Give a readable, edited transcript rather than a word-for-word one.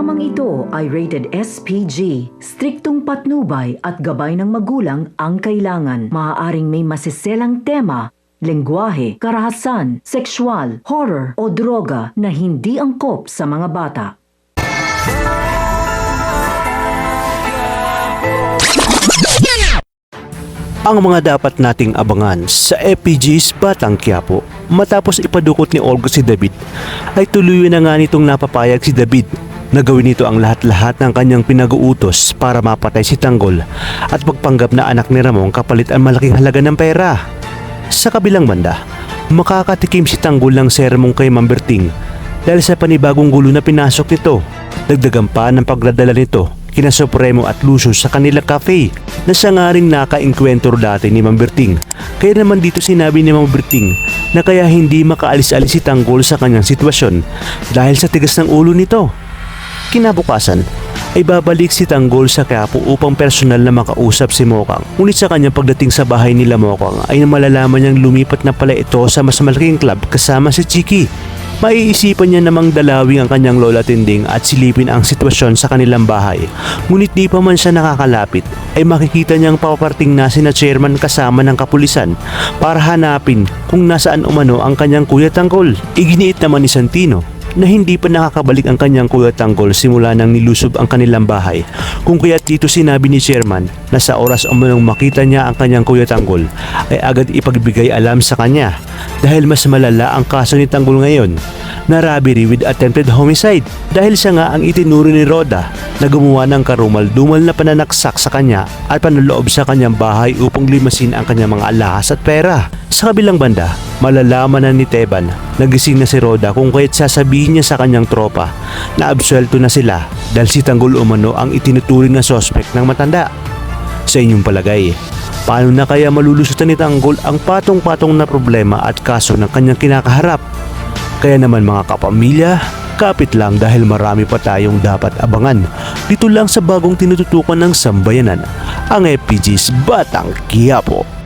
Programang ito ay rated SPG. Striktong patnubay at gabay ng magulang ang kailangan. Maaaring may masiselang tema, lengguwahe, karahasan, sexual, horror o droga na hindi angkop sa mga bata. Ang mga dapat nating abangan sa FPG's Batang Quiapo. Matapos ipadukot ni Olga si David, ay tuluyan na nga nitong napapayag si David na gawin nito ang lahat-lahat ng kanyang pinag-uutos para mapatay si Tanggol at magpanggap na anak ni Ramon kapalit ang malaking halaga ng pera. Sa kabilang banda, makakatikim si Tanggol ng sermong kay Ma'am Berting dahil sa panibagong gulo na pinasok nito. Dagdagan pa ng pagdadala nito kina Supremo at Lucius sa kanilang cafe na siya nga rin naka-enkwentro dati ni Ma'am Berting. Kaya naman dito sinabi ni Ma'am Berting na kaya hindi makaalis-alis si Tanggol sa kanyang sitwasyon dahil sa tigas ng ulo nito. Kinabukasan ay babalik si Tanggol sa Quiapo upang personal na makausap si Mokang. Ngunit sa kanyang pagdating sa bahay nila Mokang ay malalaman niyang lumipat na pala ito sa mas malaking club kasama si Chiki. Maiisipan niya namang dalawin ang kanyang lola Tinding at silipin ang sitwasyon sa kanilang bahay. Ngunit di pa man siya nakakalapit ay makikita niyang papaparting na sina chairman kasama ng kapulisan para hanapin kung nasaan umano ang kanyang kuya Tanggol. Iginiit naman ni Santino na hindi pa nakakabalik ang kanyang kuya Tanggol simula nang nilusob ang kanilang bahay. Kung kaya't dito sinabi ni chairman na sa oras umanong makita niya ang kanyang kuya Tanggol ay agad ipagbigay alam sa kanya dahil mas malala ang kaso ni Tanggol ngayon na robbery with attempted homicide dahil siya nga ang itinuro ni Roda na gumawa ng karumal-dumal na pananaksak sa kanya at panloob sa kanyang bahay upang limasin ang kanyang mga alahas at pera. Sa kabilang banda, malalaman na ni Teban na gising na si Roda kung kaya't sasabihin niya sa kanyang tropa na absuelto na sila dahil si Tanggol umano ang itinuturing na sospek ng matanda. Sa inyong palagay, paano na kaya malulusutan ni Tanggol ang patong-patong na problema at kaso ng kanyang kinakaharap? Kaya naman mga kapamilya, kapit lang dahil marami pa tayong dapat abangan dito lang sa bagong tinututukan ng sambayanan, ang FPG's Batang Quiapo.